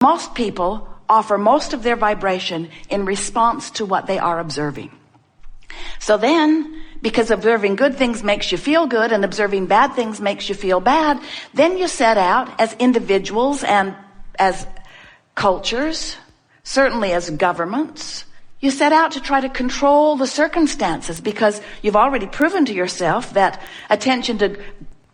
Most people offer most of their vibration in response to what they are observing. So then, because observing good things makes you feel good and observing bad things makes you feel bad, then you set out as individuals and as cultures, certainly as governments, you set out to try to control the circumstances because you've already proven to yourself that attention to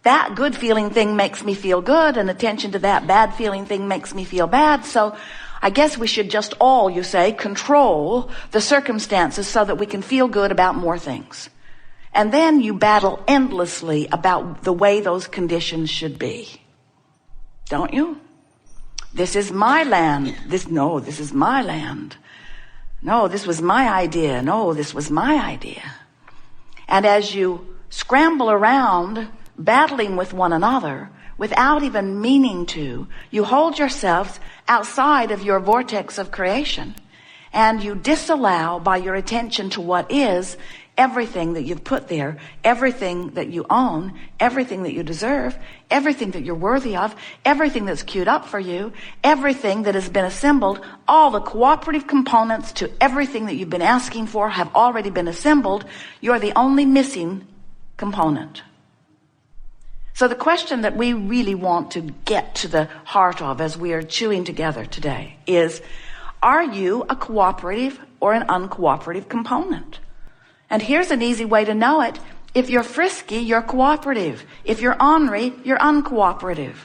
that good feeling thing makes me feel good and attention to that bad feeling thing makes me feel bad. So I guess we should just all, you say, control the circumstances so that we can feel good about more things. And then you battle endlessly about the way those conditions should be. Don't you? This is my land. This is my land. No, this was my idea. No, this was my idea. And as you scramble around battling with one another without even meaning to, you hold yourselves outside of your vortex of creation and you disallow by your attention to what is everything that you've put there, everything that you own, everything that you deserve, everything that you're worthy of, everything that's queued up for you, everything that has been assembled, all the cooperative components to everything that you've been asking for have already been assembled. You're the only missing component. So the question that we really want to get to the heart of as we are chewing together today is, are you a cooperative or an uncooperative component? And here's an easy way to know it. If you're frisky, you're cooperative. If you're ornery, you're uncooperative.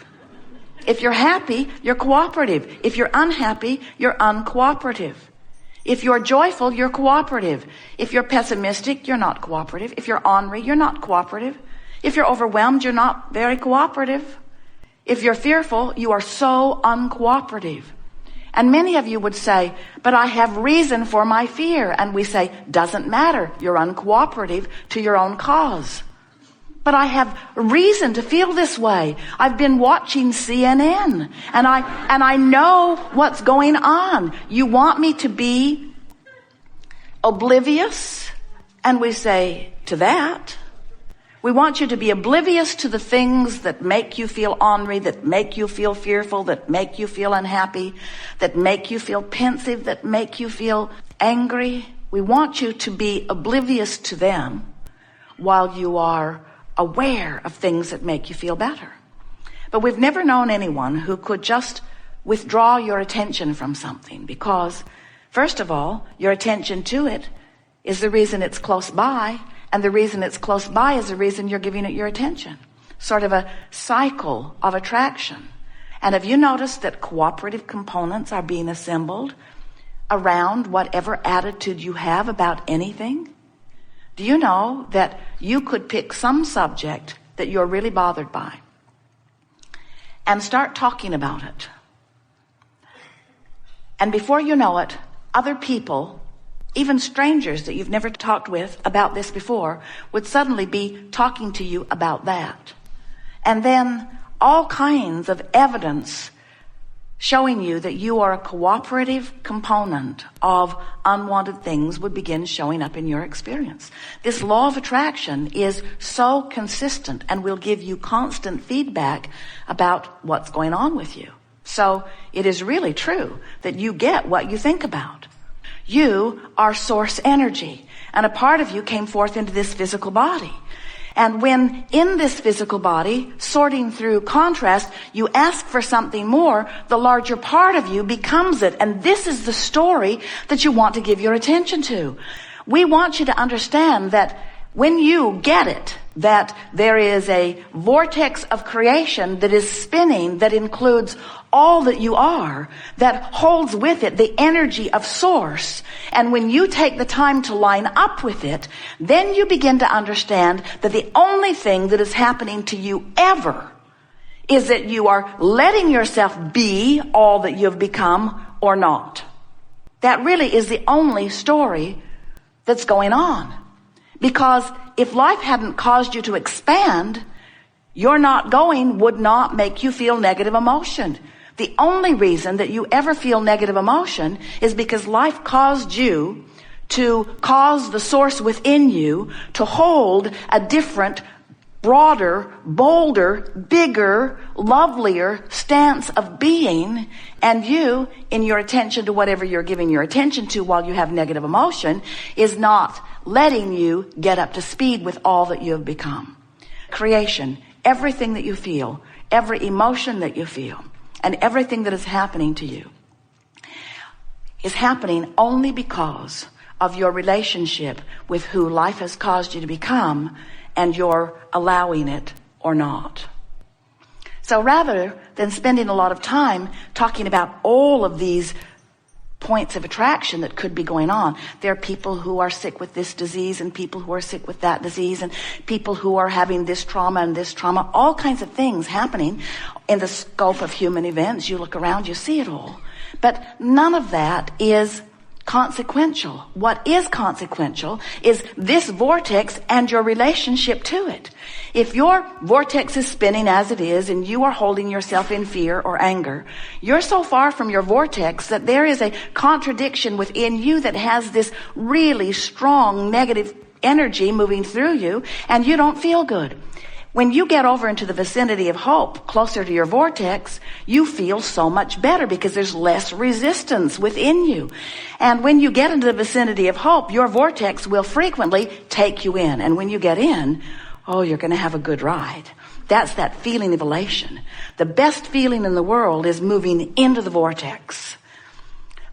If you're happy, you're cooperative. If you're unhappy, you're uncooperative. If you're joyful, you're cooperative. If you're pessimistic, you're not cooperative. If you're ornery, you're not cooperative. If you're overwhelmed, you're not very cooperative. If you're fearful, you are so uncooperative. And many of you would say, but I have reason for my fear. And we say, doesn't matter. You're uncooperative to your own cause. But I have reason to feel this way. I've been watching CNN and I know what's going on. You want me to be oblivious? And we say to that, we want you to be oblivious to the things that make you feel ornery, that make you feel fearful, that make you feel unhappy, that make you feel pensive, that make you feel angry. We want you to be oblivious to them while you are aware of things that make you feel better. But we've never known anyone who could just withdraw your attention from something because, first of all, your attention to it is the reason it's close by. And the reason it's close by is the reason you're giving it your attention. Sort of a cycle of attraction. And have you noticed that cooperative components are being assembled around whatever attitude you have about anything? Do you know that you could pick some subject that you're really bothered by and start talking about it? And before you know it, other people, even strangers that you've never talked with about this before, would suddenly be talking to you about that. And then all kinds of evidence showing you that you are a cooperative component of unwanted things would begin showing up in your experience. This law of attraction is so consistent and will give you constant feedback about what's going on with you. So it is really true that you get what you think about. You are source energy, and a part of you came forth into this physical body. And when in this physical body, sorting through contrast, you ask for something more, the larger part of you becomes it. And this is the story that you want to give your attention to. We want you to understand that when you get it, that there is a vortex of creation that is spinning, that includes all that you are, that holds with it the energy of source. And when you take the time to line up with it, then you begin to understand that the only thing that is happening to you ever is that you are letting yourself be all that you've become or not. That really is the only story that's going on. Because if life hadn't caused you to expand, your not going would not make you feel negative emotion. The only reason that you ever feel negative emotion is because life caused you to cause the source within you to hold a different broader, bolder, bigger, lovelier stance of being, and you, in your attention to whatever you're giving your attention to while you have negative emotion, is not letting you get up to speed with all that you have become. Creation, everything that you feel, every emotion that you feel, and everything that is happening to you is happening only because of your relationship with who life has caused you to become, and you're allowing it or not. So rather than spending a lot of time talking about all of these points of attraction that could be going on, there are people who are sick with this disease and people who are sick with that disease and people who are having this trauma and this trauma, all kinds of things happening in the scope of human events. You look around, you see it all. But none of that is consequential. What is consequential is this vortex and your relationship to it. If your vortex is spinning as it is and you are holding yourself in fear or anger, you're so far from your vortex that there is a contradiction within you that has this really strong negative energy moving through you, and you don't feel good. When you get over into the vicinity of hope, closer to your vortex, you feel so much better because there's less resistance within you. And when you get into the vicinity of hope, your vortex will frequently take you in. And when you get in, oh, you're going to have a good ride. That's that feeling of elation. The best feeling in the world is moving into the vortex.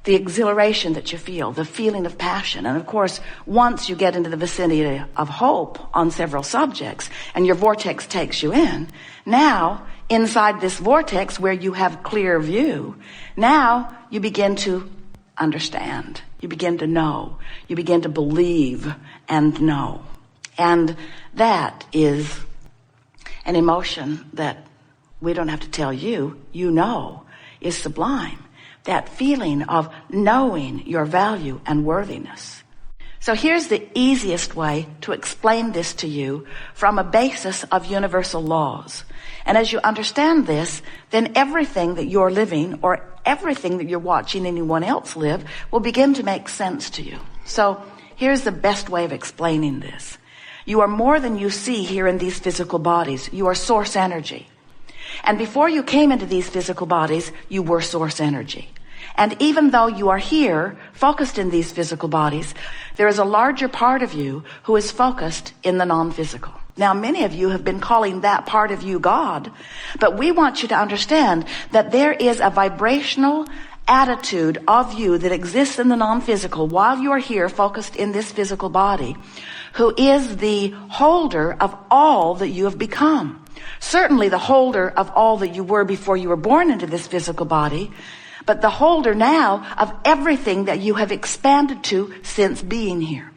The exhilaration that you feel, the feeling of passion. And of course, once you get into the vicinity of hope on several subjects and your vortex takes you in, now inside this vortex where you have clear view, now you begin to understand. You begin to know. You begin to believe and know. And that is an emotion that we don't have to tell you, you know, is sublime. That feeling of knowing your value and worthiness. So here's the easiest way to explain this to you from a basis of universal laws. And as you understand this, then everything that you're living or everything that you're watching anyone else live will begin to make sense to you. So here's the best way of explaining this. You are more than you see here in these physical bodies. You are source energy. And before you came into these physical bodies, you were source energy. And even though you are here, focused in these physical bodies, there is a larger part of you who is focused in the non-physical. Now, many of you have been calling that part of you God, but we want you to understand that there is a vibrational attitude of you that exists in the non-physical while you are here focused in this physical body, who is the holder of all that you have become. Certainly the holder of all that you were before you were born into this physical body, but the holder now of everything that you have expanded to since being here.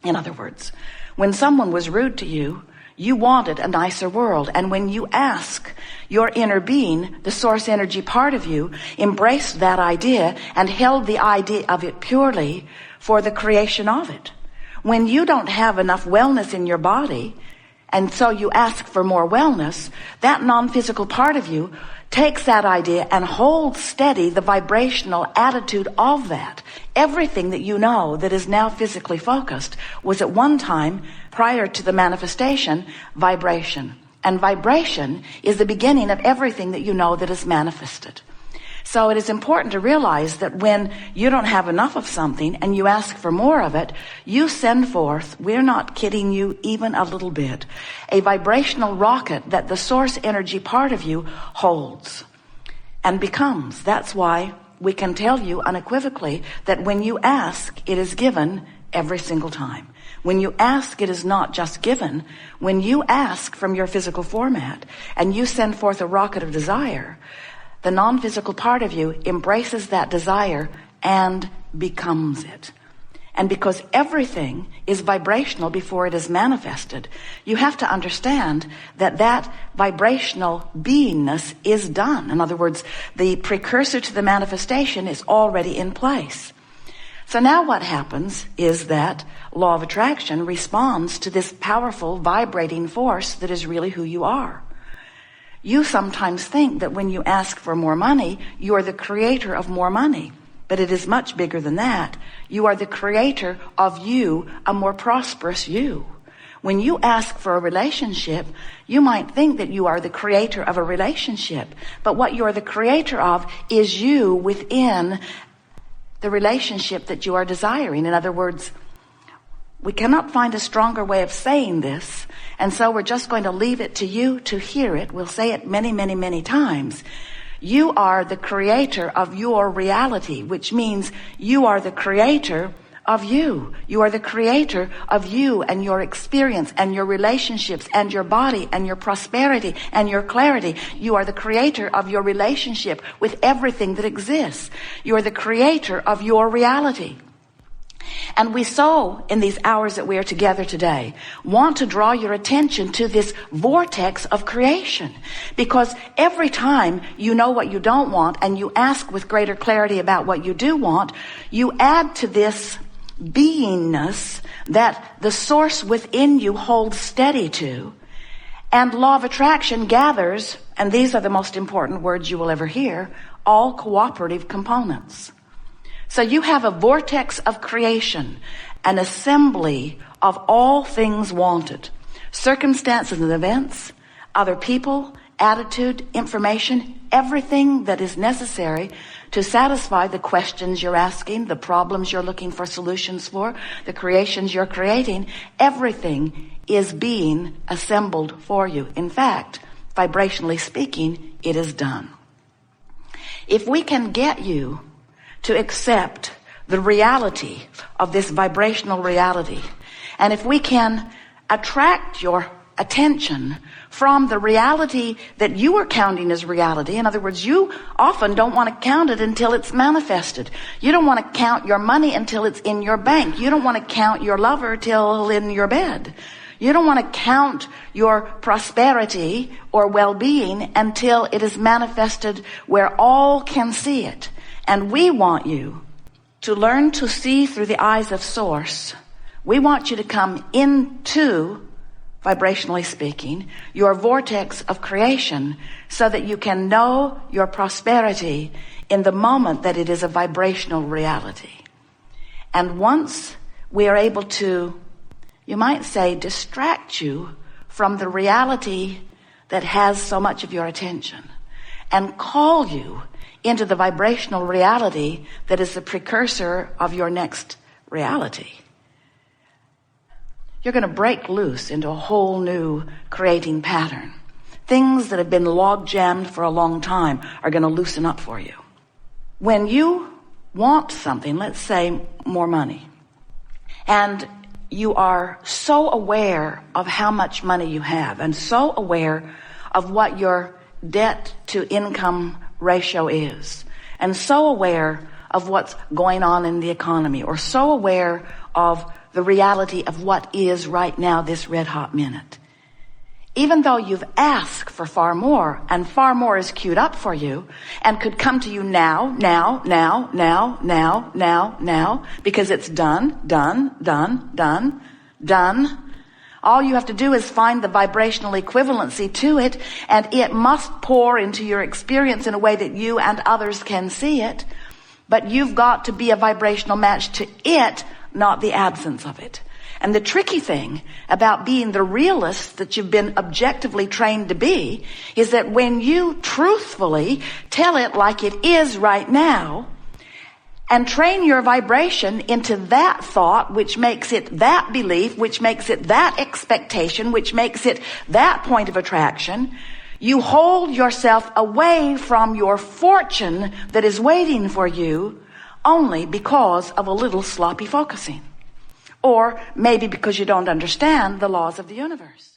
In other words, when someone was rude to you, you wanted a nicer world. And when you ask, your inner being, the source energy part of you, embraced that idea and held the idea of it purely for the creation of it. When you don't have enough wellness in your body, and so you ask for more wellness, that non-physical part of you takes that idea and holds steady the vibrational attitude of that. Everything that you know that is now physically focused was at one time, prior to the manifestation, vibration. And vibration is the beginning of everything that you know that is manifested. So it is important to realize that when you don't have enough of something and you ask for more of it, you send forth, we're not kidding you even a little bit, a vibrational rocket that the source energy part of you holds and becomes. That's why we can tell you unequivocally that when you ask, it is given every single time. When you ask, it is not just given. When you ask from your physical format and you send forth a rocket of desire, the non-physical part of you embraces that desire and becomes it. And because everything is vibrational before it is manifested, you have to understand that that vibrational beingness is done. In other words, the precursor to the manifestation is already in place. So now what happens is that law of attraction responds to this powerful vibrating force that is really who you are. You sometimes think that when you ask for more money, you are the creator of more money. But it is much bigger than that. You are the creator of you, a more prosperous you. When you ask for a relationship, you might think that you are the creator of a relationship, but what you're the creator of is you within the relationship that you are desiring. In other words, we cannot find a stronger way of saying this, and so we're just going to leave it to you to hear it. We'll say it many, many, many times. You are the creator of your reality, which means you are the creator of you. You are the creator of you and your experience and your relationships and your body and your prosperity and your clarity. You are the creator of your relationship with everything that exists. You are the creator of your reality. And we so, in these hours that we are together today, want to draw your attention to this vortex of creation. Because every time you know what you don't want and you ask with greater clarity about what you do want, you add to this beingness that the source within you holds steady to. And law of attraction gathers, and these are the most important words you will ever hear, all cooperative components. So you have a vortex of creation, an assembly of all things wanted, circumstances and events, other people, attitude, information, everything that is necessary to satisfy the questions you're asking, the problems you're looking for solutions for, the creations you're creating. Everything is being assembled for you. In fact, vibrationally speaking, it is done. If we can get you to accept the reality of this vibrational reality, and if we can attract your attention from the reality that you are counting as reality. In other words, you often don't want to count it until it's manifested. You don't want to count your money until it's in your bank. You don't want to count your lover till in your bed. You don't want to count your prosperity or well-being until it is manifested where all can see it. And we want you to learn to see through the eyes of Source. We want you to come into, vibrationally speaking, your vortex of creation so that you can know your prosperity in the moment that it is a vibrational reality. And once we are able to, you might say, distract you from the reality that has so much of your attention and call you into the vibrational reality that is the precursor of your next reality, you're going to break loose into a whole new creating pattern. Things that have been log jammed for a long time are going to loosen up for you. When you want something, let's say more money, and you are so aware of how much money you have and so aware of what your debt to income ratio is, and so aware of what's going on in the economy, or so aware of the reality of what is right now, this red hot minute. Even though you've asked for far more, and far more is queued up for you, and could come to you now, because it's done. All you have to do is find the vibrational equivalency to it, and it must pour into your experience in a way that you and others can see it. But you've got to be a vibrational match to it, not the absence of it. And the tricky thing about being the realist that you've been objectively trained to be is that when you truthfully tell it like it is right now, and train your vibration into that thought, which makes it that belief, which makes it that expectation, which makes it that point of attraction, you hold yourself away from your fortune that is waiting for you only because of a little sloppy focusing. Or maybe because you don't understand the laws of the universe.